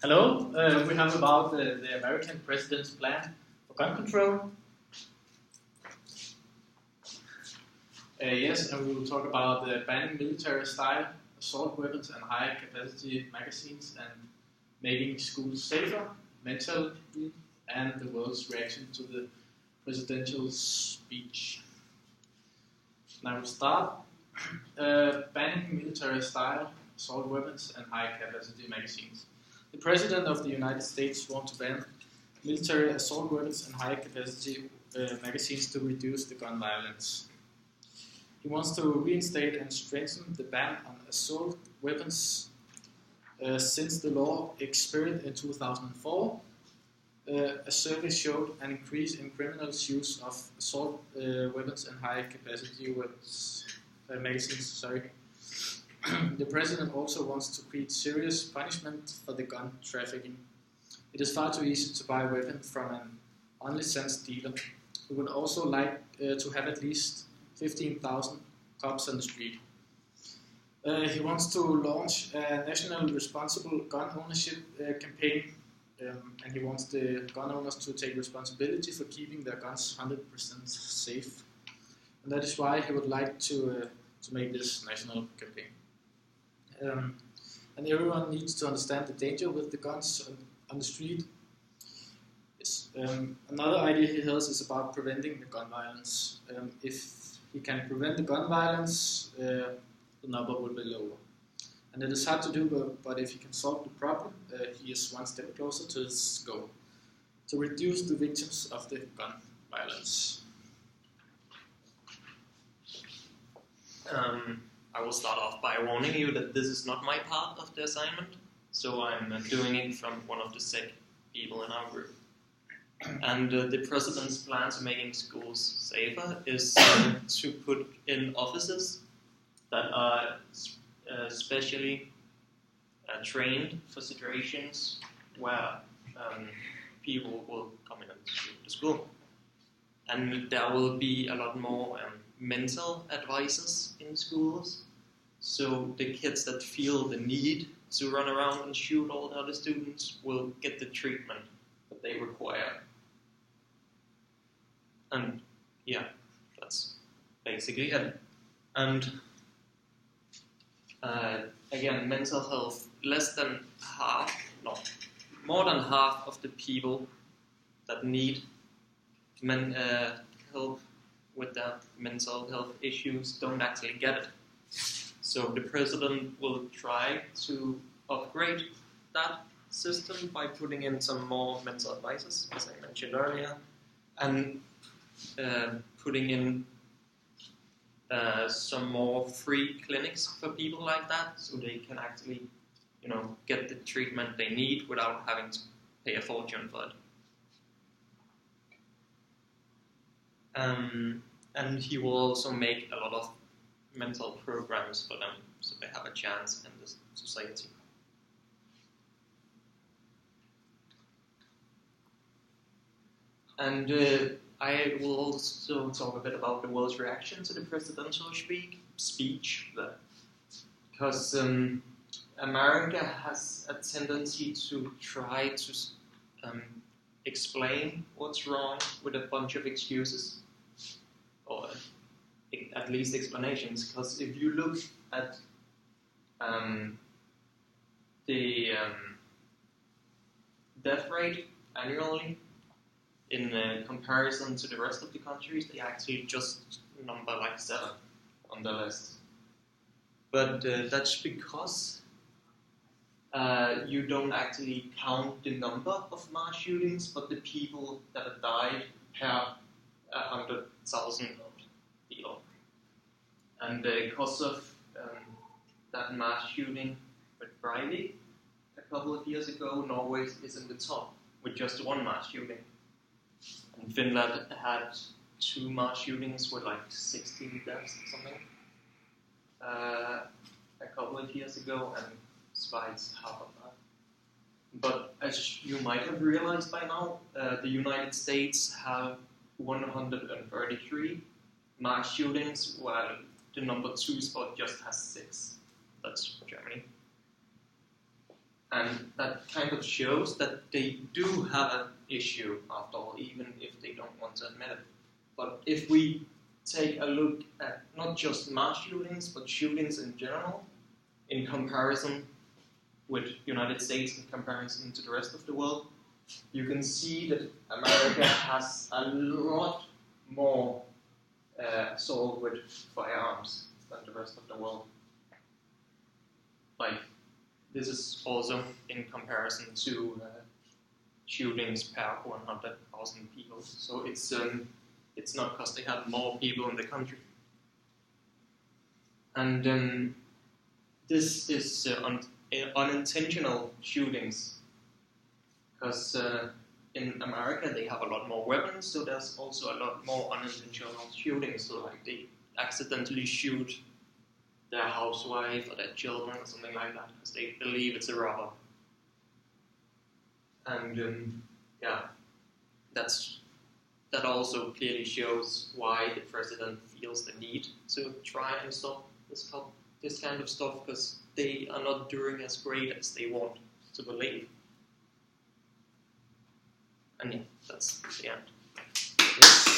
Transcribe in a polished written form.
Hello, we have about the American president's plan for gun control. Yes, and we will talk about banning military-style assault weapons and high-capacity magazines and making schools safer, mentally, and the world's reaction to the presidential speech. Now we'll start. Banning military-style assault weapons and high-capacity magazines. The President of the United States wants to ban military assault weapons and high-capacity magazines to reduce the gun violence. He wants to reinstate and strengthen the ban on assault weapons since the law expired in 2004. A survey showed an increase in criminals' use of assault weapons and high-capacity magazines. The president also wants to create serious punishment for the gun trafficking. It is far too easy to buy a weapon from an unlicensed dealer. He would also like to have at least 15,000 cops on the street. He wants to launch a national responsible gun ownership campaign, and he wants the gun owners to take responsibility for keeping their guns 100% safe. And that is why he would like to make this national campaign. And everyone needs to understand the danger with the guns on the street. Yes. Another idea he has is about preventing the gun violence. If he can prevent the gun violence, the number will be lower. And it is hard to do, but if he can solve the problem, he is one step closer to his goal, to reduce the victims of the gun violence. I will start off by warning you that this is not my part of the assignment, so I'm doing it from one of the sick people in our group. And the president's plan to making schools safer is to put in offices that are specially trained for situations where people will come in to school. And there will be a lot more mental advisors in schools, so the kids that feel the need to run around and shoot all the other students will get the treatment that they require. And yeah, that's basically it. And again, mental health, more than half of the people that need help with their mental health issues don't actually get it. So the president will try to upgrade that system by putting in some more mental advisors, as I mentioned earlier, and putting in some more free clinics for people like that, so they can actually, get the treatment they need without having to pay a fortune for it. And he will also make a lot of mental programs for them, so they have a chance in this society. And I will also talk a bit about the world's reaction to the presidential speech, because America has a tendency to try to explain what's wrong with a bunch of excuses, or at least explanations, because if you look at the death rate annually in comparison to the rest of the countries, they actually just number like 7 on the list. But that's because you don't actually count the number of mass shootings, but the people that have died per 100,000 people. And because of that mass shooting with Breivik a couple of years ago, Norway is in the top with just 1 mass shooting. And Finland had 2 mass shootings with like 16 deaths or something a couple of years ago, and Sweden's half of that. But as you might have realized by now, the United States have 133 mass shootings, while the number 2 spot just has 6. That's Germany. And that kind of shows that they do have an issue after all, even if they don't want to admit it. But if we take a look at not just mass shootings, but shootings in general, in comparison with United States, in comparison to the rest of the world, you can see that America has a lot more assault with firearms than the rest of the world. Like, this is also in comparison to shootings per 100,000 people. So it's not because they have more people in the country. And this is unintentional shootings, because in America they have a lot more weapons, so there's also a lot more unintentional shootings. So like they accidentally shoot their housewife or their children or something like that because they believe it's a robber. And yeah, that also clearly shows why the president feels the need to try and stop this kind of stuff, because they are not doing as great as they want to believe. And yeah, that's the end. Yes.